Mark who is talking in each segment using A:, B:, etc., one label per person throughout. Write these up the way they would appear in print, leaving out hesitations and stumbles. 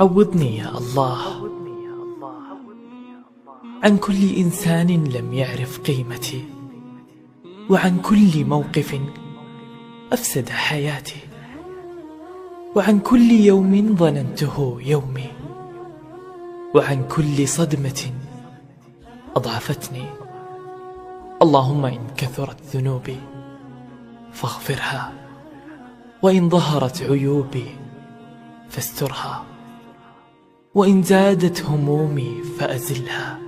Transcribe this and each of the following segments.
A: عوضني يا الله عن كل إنسان لم يعرف قيمتي، وعن كل موقف أفسد حياتي، وعن كل يوم ظننته يومي، وعن كل صدمة أضعفتني. اللهم إن كثرت ذنوبي فاغفرها، وإن ظهرت عيوبي فاسترها، وإن زادت همومي فأزلها.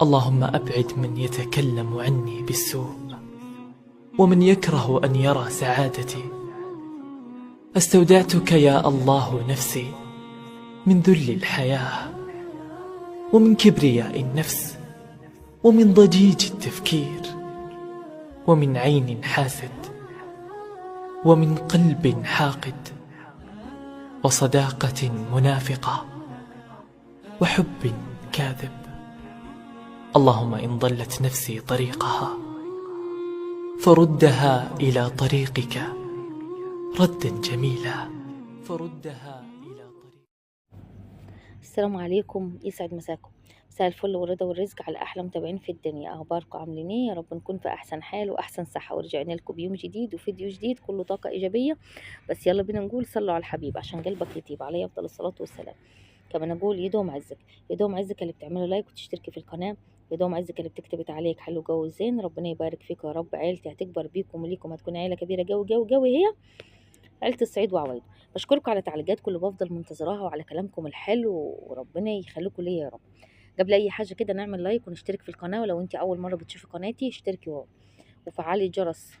A: اللهم أبعد من يتكلم عني بالسوء، ومن يكره أن يرى سعادتي. استودعتك يا الله نفسي من ذل الحياة، ومن كبرياء النفس، ومن ضجيج التفكير، ومن عين حاسد، ومن قلب حاقد، وصداقة منافقة، وحب كاذب. اللهم إن ضلت نفسي طريقها فردها إلى طريقك ردا جميلا. فردها إلى طريق.
B: السلام عليكم، يسعد مساكم. مساء الفل والرضا والرزق على احلى متابعين في الدنيا. اخباركم عاملين ايه؟ يا رب نكون في احسن حال واحسن صحه، ورجعنا لكم بيوم جديد وفيديو جديد كله طاقه ايجابيه. بس يلا بينا نقول صلوا على الحبيب عشان قلبك يطيب، عليه افضل الصلاه والسلام. كمان اقول يدوم عزك، يدوم عزك اللي بتعملوا لايك وتشتركي في القناه، يدوم عزك اللي بتكتبي تعليق حلو جو زين. ربنا يبارك فيكم يا رب. عيلتي هتكبر بيكم وليكم، هتكون عيله كبيره جو جو جو. هي عيلة الصعيد وعوايده. بشكركم على تعليقاتكم اللي بفضل منتظراها وعلى كلامكم الحلو، وربنا يخليكم ليا يا رب. قبل اي حاجه كده نعمل لايك ونشترك في القناه، ولو انت اول مره بتشوفي قناتي اشتركي وفعلي الجرس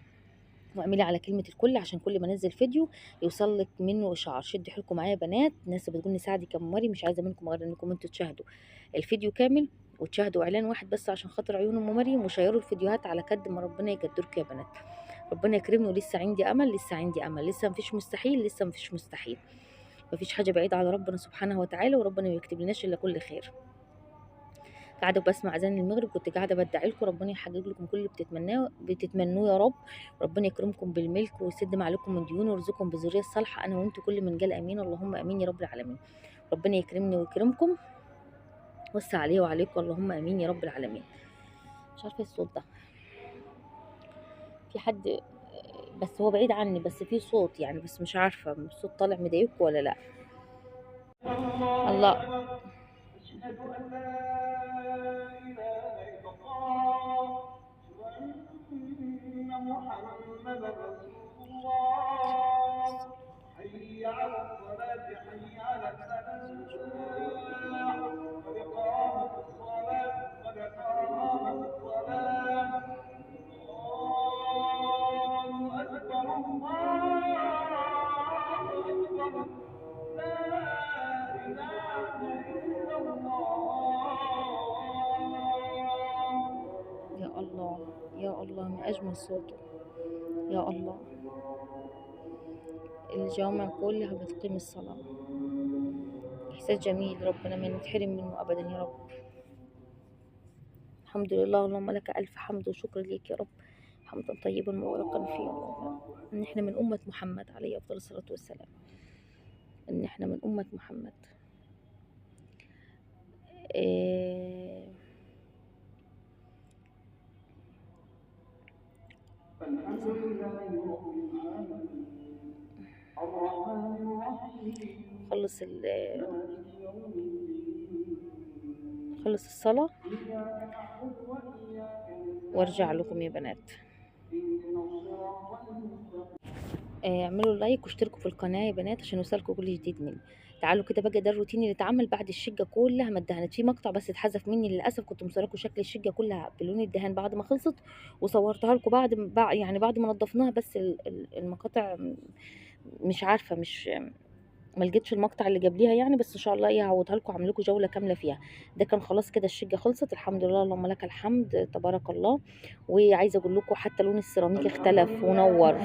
B: واعملي على كلمه الكل عشان كل ما انزل فيديو يوصل لك منه اشعار. شدوا حيلكم معايا يا بنات، الناس بتقولني ساعدي كم مري، مش عايزه منكم غير انكم انتوا تشاهدوا الفيديو كامل وتشاهدوا اعلان واحد بس عشان خاطر عيون ام مريم، وشيروا الفيديوهات على قد ما ربنا يقدركم يا بنات. ربنا يكرمني، ولسه عندي امل، لسه عندي امل، لسه مفيش مستحيل، لسه مفيش مستحيل. مفيش حاجه بعيده على ربنا سبحانه وتعالى، وربنا ما يكتب لناش الا كل خير. قاعده بسمع اذان المغرب، كنت قاعده بدعي لكم ربنا يحقق لكم كل اللي بتتمنوه يا رب. ربنا يكرمكم بالملك ويسد ما عليكم من ديون، ويرزقكم بالذريه الصالحه انا وانتم كل من قال امين. اللهم امين يا رب العالمين. ربنا يكرمني ويكرمكم، وسع عليه وعليكم، اللهم امين يا رب العالمين. مش عارفه الصوت ده، في حد بس هو بعيد عني، بس في صوت يعني، بس مش عارفه الصوت طالع مضايقكم ولا لا. الله. أشهد أن لا إله إلا الله وأن محمدا رسول الله. حي على الصلاة، حي على الفلاح، قد قامت الصلاة، قد قامت الصلاة. الله أكبر، الله أكبر، لا إله إلا الله. يا الله، يا الله، من أجمل صوته. يا الله، الجوامع كلها بتقيم الصلاة. إحساس جميل، ربنا ما نتحرم منه أبدا يا رب. الحمد لله، اللهم لك ألف حمد وشكر ليك يا رب، حمدا طيبا مباركا فيه. اللهم إن إحنا من أمة محمد عليه أفضل الصلاة والسلام، إن إحنا من أمة محمد. إيه... الحمد لله رب العالمين الرحمن الرحيم. خلص الصلاة وارجع لكم يا بنات. اعملوا لايك واشتركوا في القناة يا بنات عشان يوصلكوا كل جديد مني. تعالوا كده بقى، ده الروتين اللي اتعمل بعد الشقة كلها ما اتدهنت. في مقطع بس اتحذف مني للاسف، كنت مصوركوا شكل الشقة كلها بلون الدهان بعد ما خلصت، وصورتها لكم يعني بعد ما نضفناها. بس المقاطع مش عارفة، مش ما لقيتش المقطع اللي قبليها يعني، بس ان شاء الله ايه هعوضها لكم، اعمل لكم جوله كامله فيها. ده كان خلاص كده الشقه خلصت الحمد لله، اللهم لك الحمد تبارك الله. وعايزه اقول لكم حتى لون السيراميك اختلف ونور،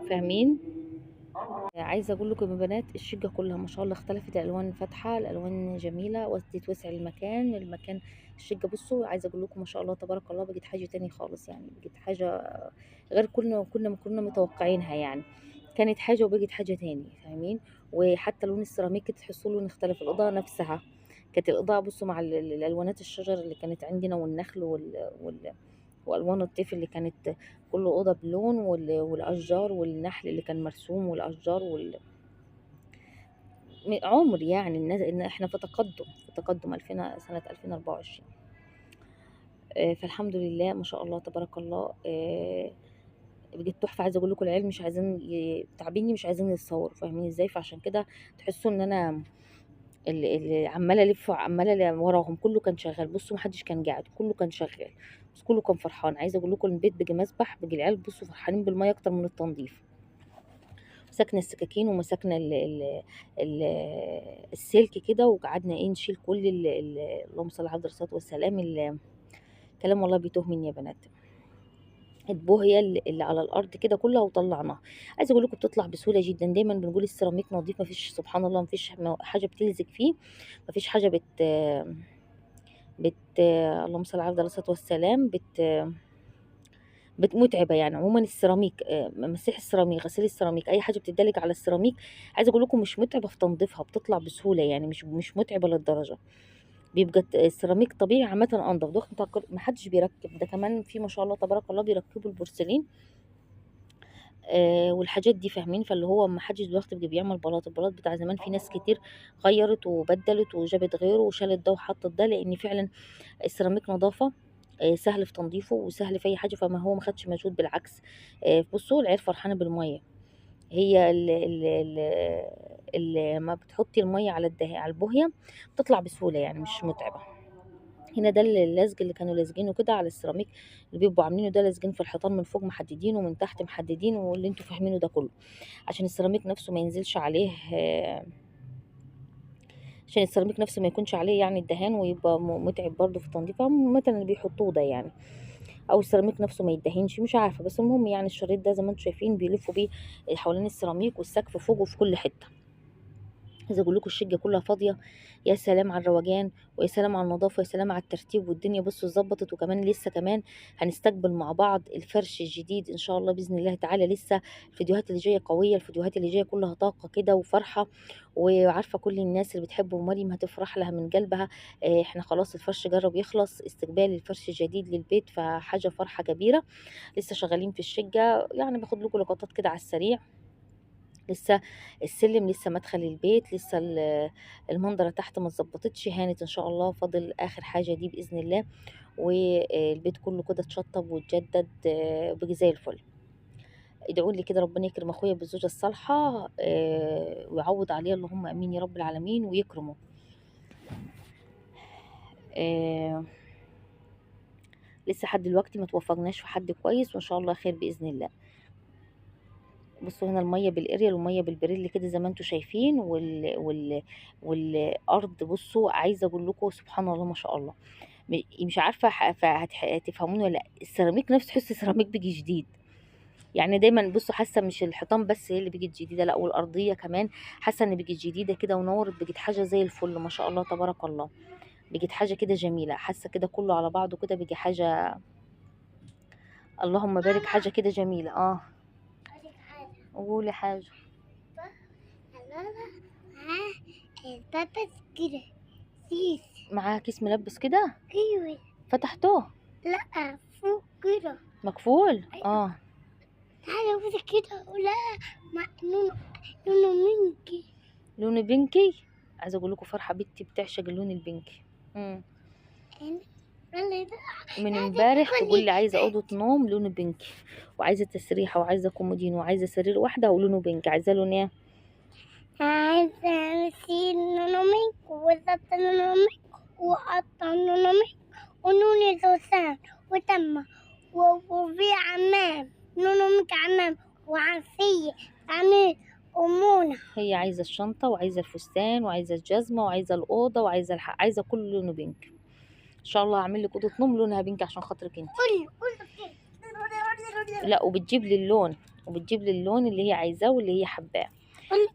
B: فاهمين؟ عايزه اقول لكم يا بنات الشقه كلها ما شاء الله اختلفت، الالوان فاتحه، الالوان جميله، وسط وسع المكان الشقه. بصوا عايزه اقول لكم ما شاء الله تبارك الله، بقت حاجه تاني خالص يعني، بقت حاجه غير كنا متوقعينها يعني. كانت حاجه وبقت حاجه تاني، فاهمين؟ وحتى لون السيراميك تحسوا لون اختلف. الاضاءه نفسها كانت الاضاءه، بصوا مع الالوانات الشجر اللي كانت عندنا والنخل والوان الطيف اللي كانت كل اوضه بلون، والاشجار والنحل اللي كان مرسوم والاشجار عمر يعني الناس ان احنا في تقدم، في تقدم 2000 سنه 2024. فالحمد لله ما شاء الله تبارك الله. بجد تحفه. عايزه اقول لكم العيال مش عايزين تعبيني، مش عايزين يتصوروا، فاهمين ازاي؟ فعشان كده تحسوا ان انا اللي عماله الف وعماله وراهم. كله كان شغال، بصوا محدش كان قاعد، كله كان شغال، بس كله كان فرحان. عايزه اقول لكم البيت بقى مسبح، بقى العيال بصوا فرحانين بالميه اكتر من التنظيف. مسكنا السكاكين ومسكنا ال السلك كده، وقعدنا نشيل كل اللهم صل على الصلاه والسلام. الكلام والله بيتوه مني يا بنات. البوهيه اللي على الارض كده كلها وطلعناها. عايزه اقول لكم بتطلع بسهوله جدا. دايما بنقول السيراميك نظيف، مفيش سبحان الله مفيش حاجه بتلزق فيه، مفيش حاجه اللهم صل على الصلاه والسلام متعبه يعني. عموما السيراميك، مسيح السيراميك، غسيل السيراميك، اي حاجه بتدلك على السيراميك، عايزه اقول لكم مش متعبه في تنظيفها، بتطلع بسهوله يعني، مش متعبه للدرجه. بيبقى السيراميك طبيعي عامه انضف. ده ما حدش بيركب، ده كمان في ما شاء الله تبارك الله بيركبوا البورسلين والحاجات دي، فاهمين؟ فاللي هو ما حدش دلوقتي بيعمل بلاط. البلاط بتاع زمان في ناس كتير غيرت وبدلت وجابت غيره وشالت ده وحطت ده، لان فعلا السيراميك نظافه، سهل في تنظيفه وسهل في اي حاجه. فما هو ما خدش مجهود، بالعكس. بصوا العيال فرحانه بالميه. هي ما بتحطي الميه على على البوهيه بتطلع بسهوله يعني، مش متعبه. هنا ده اللزج اللي كانوا لازجينه كده على السيراميك، اللي بيبقوا عاملينه ده لازجين في الحيطان من فوق محددين ومن تحت محددين، واللي انتوا فاهمينه ده كله عشان السيراميك نفسه ما ينزلش عليه، عشان السيراميك نفسه ما يكونش عليه يعني الدهان ويبقى متعب برضو في التنظيف. مثلا اللي بيحطوه ده يعني، او السيراميك نفسه ما يدهنش، مش عارفه. بس المهم يعني الشريط ده زي ما انتم شايفين بيلفوا بيه حوالين السيراميك والسقف فوق وفي كل حته. عايزه اقول لكم الشقه كلها فاضيه. يا سلام على الروجان، ويا سلام على النظافه، ويا سلام على الترتيب، والدنيا بصوا اتظبطت. وكمان لسه كمان هنستقبل مع بعض الفرش الجديد ان شاء الله باذن الله تعالى. لسه الفيديوهات اللي جايه قويه، الفيديوهات اللي جايه كلها طاقه كده وفرحه. وعارفه كل الناس اللي بتحب مريم هتفرح لها من قلبها. احنا خلاص الفرش جرب يخلص، استقبال الفرش الجديد للبيت، فحاجه فرحه كبيره. لسه شغالين في الشقه يعني، باخد لكم لقطات كده على السريع. لسه السلم، لسه مدخل البيت، لسه المنظره تحت ما اتظبطتش، هانت ان شاء الله. فاضل اخر حاجه دي باذن الله، والبيت كله كده اتشطب واتجدد بقي زي الفل. ادعوا لي كده ربنا يكرم اخويا بالزوجه الصالحه ويعوض عليه، اللهم امين يا رب العالمين، ويكرمه. لسه لحد دلوقتي ما توفقناش في حد كويس، وان شاء الله خير باذن الله. بصوا هنا الميه بالاريال وميه بالبريل كده زي ما انتم شايفين، والارض بصوا. عايزه اقول لكم سبحان الله ما شاء الله. مش عارفه هتفهموني ولا لا. السيراميك نفسه تحس السيراميك بيجي جديد يعني. دايما بصوا حاسه مش الحيطان بس هي اللي بيجت جديده، لا والارضيه كمان حاسه ان بيجت جديده كده ونورت، بيجت حاجه زي الفل ما شاء الله تبارك الله. بيجت حاجه كده جميله، حاسه كده كله على بعضه كده بيجي حاجه، اللهم بارك، حاجه كده جميله. قولي حاجه.
C: البابس كده سيس.
B: معاها كيس ملبس كده؟
C: ايوه.
B: فتحتوه؟
C: لا فوق كده.
B: مقفول؟
C: أيوة. تعالى بس كده ولا لونه منكي.
B: لونه بينكي. عايزه اقول لكم فرحه بنتي بتعشق اللون البينكي. من امبارح تقول لي عايزه اوضه نوم لونه بينكي، وعايزه تسريحه، وعايزه كومودين، وعايزه سرير واحده ولونه بينكي. عايزه لون ايه؟
C: عايزة نسيل نونوميك وزبط نونوميك وقطع نونوميك ونوني زوسان وتمة وفي عمام نونوميك عمام وعفية عميد ومونة.
B: هي عايزه الشنطه وعايزه الفستان وعايزه الجزمه وعايزه الاوضه وعايزه عايزه كل لونه بينك. ان شاء الله هعمل لك اوضه نوم لونها بينك عشان خاطرك انت. لا وبتجيب لي اللون، وبتجيب لي اللون اللي هي عايزاه واللي هي حباه.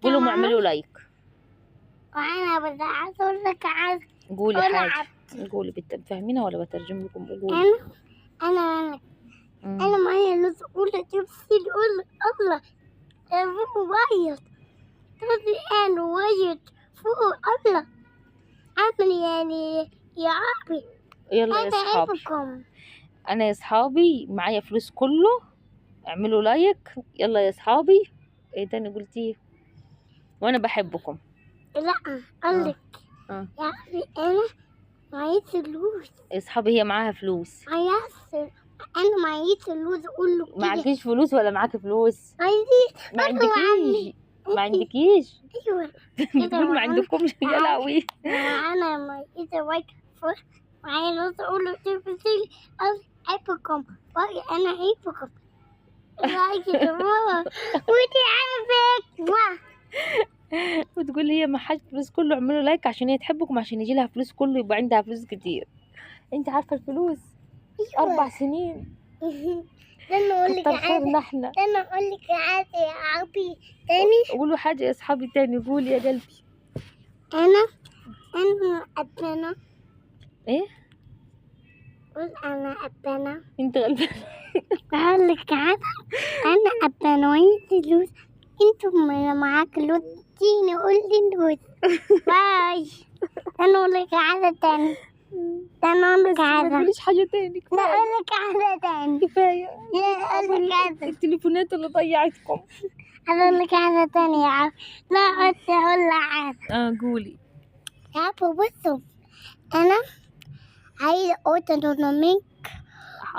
B: قولوا اعملوا لايك.
C: وانا بدي اقول لك عايز
B: قولي حاجه. قولي بتفهمينها ولا بترجم لكم؟ قولي.
C: انا معايا لوز اولى تفصيل الله الروح مبيض. تودي أنا وايد فوق الله عمل يعني يا عبي
B: يلا يا
C: أنا
B: اصحابي،
C: أحبكم.
B: انا يا اصحابي معايا فلوس كله، اعملوا لايك. يلا يا اصحابي. ايه تاني قلتيه؟ وانا بحبكم.
C: لا قالك
B: اه
C: يا عبي أنا معي فلوس
B: اصحابي هي معاها فلوس.
C: أنا معي فلوس أقول له كده
B: معكيش فلوس ولا معاكي فلوس؟
C: عندي
B: ما
C: برضو
B: عندكيش. ما عندكيش.
C: أيوة
B: بتقول ما عندكمش يا لهوي.
C: أنا معي وايد فوق معي نص أقول له تفصيل أحبكم باقي أنا أحبكم رايك ماما ودي عارفك
B: وتقول هي معهاش فلوس كله، اعملوا لايك عشان هي تحبكم، عشان يجي لها فلوس كله يبقى عندها فلوس كتير. انت عارفه الفلوس 4 سنين
C: لما أقول لك
B: كتر خيرنا احنا.
C: لما أقول لك عادي يا عبي تاني
B: قولوا حاجه يا اصحابي تاني، قولي يا قلبي.
C: أنا أبنا
B: ايه
C: قول أنا أبنا
B: انت غلبانه.
C: بقول لك عادي أنا أبنا وين فلوس انتم اللي معاك فلوس تيجي قول لي فلوس باي أنا أقول لك عادي تاني أنا أقول لك
B: ما
C: عادي
B: تقوليش حاجه تاني،
C: لا
B: كفايه
C: أقول لك عادي تاني
B: كفايه.
C: لا أقول لك عادي
B: التليفونات اللي ضيعتكم.
C: أقول لك عادي تاني يا عم لا أقول لك عادي
B: قولي.
C: يا عم بصوا أنا عايزة أوضة نونوميك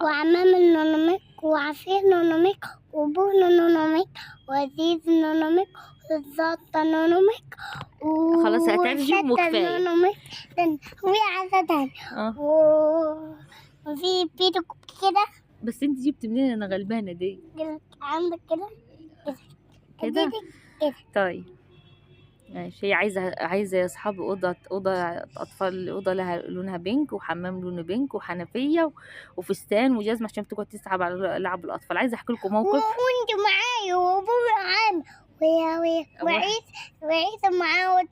C: وعمام النونوميك وعفير نونوميك وبونا نونوميك وعزيز نونوميك وزاطة نونوميك
B: خلاص هترجم وكفايه.
C: نونوميك وفي عزة تاني وفي بيتو كده
B: بس انت جبت منين انا غلبانه دي
C: عندك كده
B: كده. طيب ماشي. هي عايزه يا اصحابي اوضه اطفال، اوضه لها لونها بينك وحمام لونه بينك وحنفيه وفستان وجزمه عشان تقعد تسحب على لعب الاطفال. عايزه احكي لكم موقف.
C: وانت معايا وابوي معايا وعيسى معاه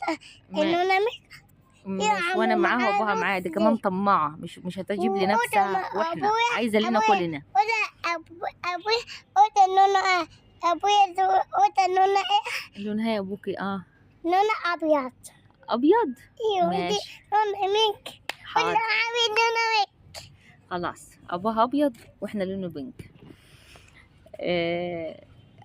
B: وانا معاها وابوها معاها. دي كمان طماعه، مش هتجيب لنفسها واحنا عايزه لنا كلنا.
C: ابوي اوضه نونا ابويا اوضه نونا ايه
B: لونها يا ابوكي
C: نونا ابيض
B: ابيض.
C: ايوه
B: ماشي
C: نونا مينك
B: حاضر.
C: نونا مينك
B: خلاص ابوها ابيض واحنا لونه بينك.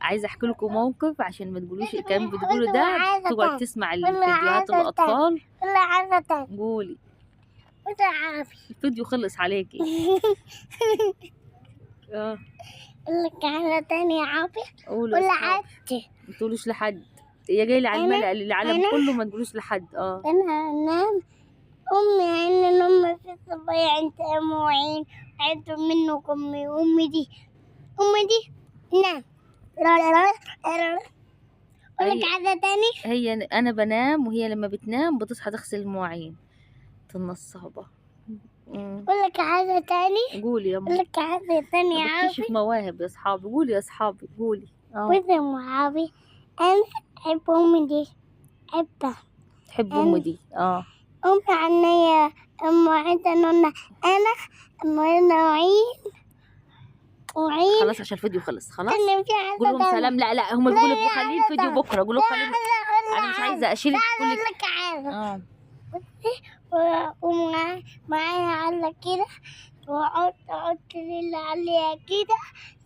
B: عايزه احكي لكم موقف عشان ما تقولوش الكلام بتقولوا ده تقعد تسمع الفيديوهات الاطفال.
C: ولا عايزه تاني
B: قولي.
C: ولا عارف
B: الفيديو خلص عليكي.
C: لك عايزه تاني يا عابي
B: قولوا.
C: ولا عادي
B: ما تقولوش لحد. هي جاي على الملأ للعالم كله، ما تقولوش لحد.
C: انا انام امي عين امي في الصبايا عند اموعين عند منك امي دي نام اقول لك عادة تاني.
B: هي انا بنام وهي لما بتنام بتصحى تغسل المواعين النصابة.
C: اقول لك عادة تاني.
B: قولي يا
C: اقول لك عادة تاني يا عابي.
B: بكتشف مواهب يا اصحابي. قولي يا اصحابي قولي.
C: بصي يا عابي انا احب امي دي احبها.
B: تحب امي دي؟
C: امي عنيا ام عندها نونا انا وعين
B: خلاص عشان الفيديو خلص خلاص.
C: قول
B: لهم سلام. لا هم بيقولوا خلي الفيديو بكره. قول لهم خلي. انا مش عايزه اشيلك كل
C: لك عادة ومعايا على كده وأحط اللي عليها كده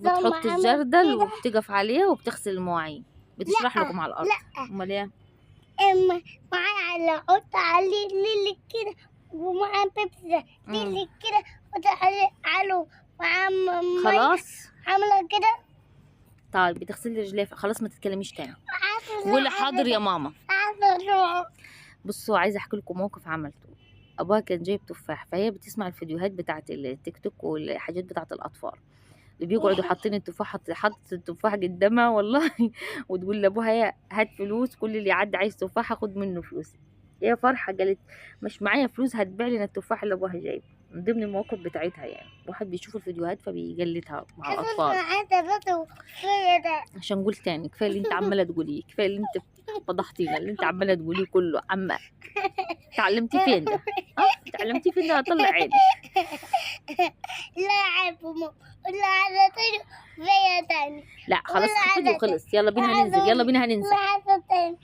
B: بتحط الجردل وبتقف عليها وبتغسل المواعين. بتشرح لكم على الارض. امال ايه؟
C: معايا على احط عليه ليلي كده ومعاه بيبسي ليلي كده احط عليه علو معاه
B: خلاص
C: عامله كده.
B: طيب بتغسلي رجليها خلاص ما تتكلميش تاني. قولي حاضر يا ماما. بصوا عايزه احكي لكم موقف عملته. ابوها كان جايب تفاح، فهي بتسمع الفيديوهات بتاعه التيك توك والحاجات بتاعه الاطفال اللي بيقعدوا حاطين التفاح، حاطط التفاح قدامها والله. وتقول لابوها هات فلوس، كل اللي يعدي عايز تفاح هاخد منه فلوس. هي فرحه قالت مش معايا فلوس هتبيع لنا التفاح اللي ابوها جايب. من ضمن المواقف بتاعتها يعني واحد بيشوف الفيديوهات فبيجلدها مع الاطفال. عشان قلت تاني كفايه اللي انت عماله تقوليه، كفايه اللي انت فضحتينا اللي انت عماله تقوليه كله عمال. اتعلمتي فين ده؟ اتعلمتي فين ده؟ طلع عيني.
C: لا عيب لا على تاني فيا تاني.
B: لا خلاص الفيديو خلص، يلا بينا هننزل، يلا بينا هننزل.
C: واحدة تاني.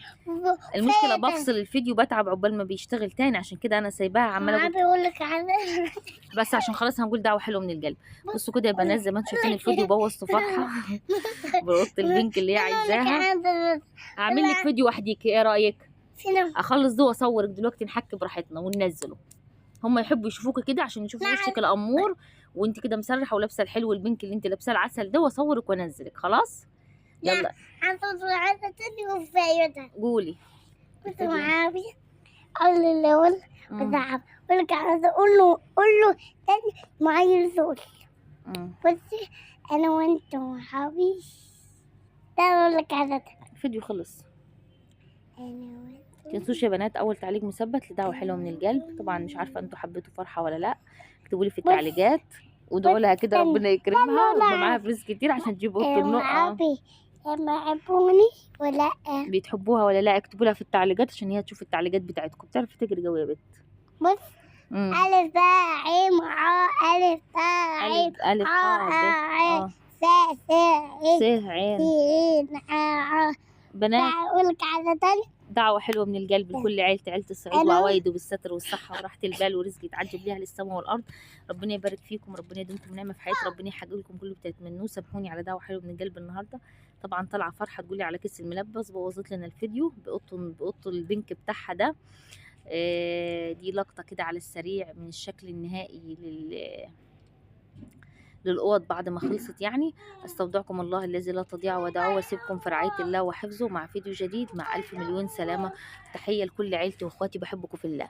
B: المشكله بفصل الفيديو بتعب عقبال ما بيشتغل تاني، عشان كده انا سايباها عماله
C: ما بيقول لك على
B: بس عشان خلاص هنقول دعوه حلوه من القلب. بصوا كده يا بنات زي ما انتم شايفين الفيديو بوظت فرحه بقط البنك اللي هي عايزاها. هعمل لك فيديو وحديك، ايه رايك؟ اخلص ده واصورك دلوقتي نحكي براحتنا وننزله. هم يحبوا يشوفوك كده عشان يشوفوا وشك الامور وانت كده مسرحه ولابسه الحلو البنك اللي انت لابساه العسل ده، واصورك وانزلك. خلاص يلا.
C: عايزة تاني وفايدة.
B: قولي.
C: كنت معاوية قال لي الأول بتعب ورجع قول له تاني معايا زول. بصي أنا وأنت معاوية ده أقول لك على ده.
B: الفيديو خلص.
C: أنا وأنت
B: متنسوش يا بنات اول تعليق مثبت لدعوه حلوه من القلب. طبعا مش عارفه انتوا حبيتوا فرحه ولا لا، اكتبوا لي في التعليقات وادعوا لها كده ربنا يكرمها ويبقى معاها فلوس كتير عشان تجيب اوضه النقطه.
C: يحبوني ولا
B: بتحبوها ولا لا؟ اكتبوا لها في التعليقات عشان هي تشوف التعليقات بتاعتكم. بتعرفي تقري قوي يا بنت.
C: بص ألف باء عين ألف باء عين
B: ألف باء س عين بنات.
C: أقول لك على تاني
B: دعوة حلوة من القلب لكل عيلة الصعيد وعوايده بالستر والصحة وراحة البال ورزق يتعجب ليها للسماء والأرض. ربنا يبارك فيكم، ربنا يديمكم نعمة في حياتكم، ربنا يحقق لكم كل اللي بتتمنوه. سامحوني على دعوة حلوة من القلب النهاردة. طبعا طالعة فرحة تقولي على كيس الملبس بوظت لنا الفيديو بقطه البنك بتاعها ده. دي لقطة كده على السريع من الشكل النهائي للأوض بعد ما خلصت يعني. استودعكم الله الذي لا تضيع ودائعه واسيبكم في رعاية الله وحفظه مع فيديو جديد مع 1000 مليون سلامة. تحية لكل عيلتي واخواتي، بحبكم في الله.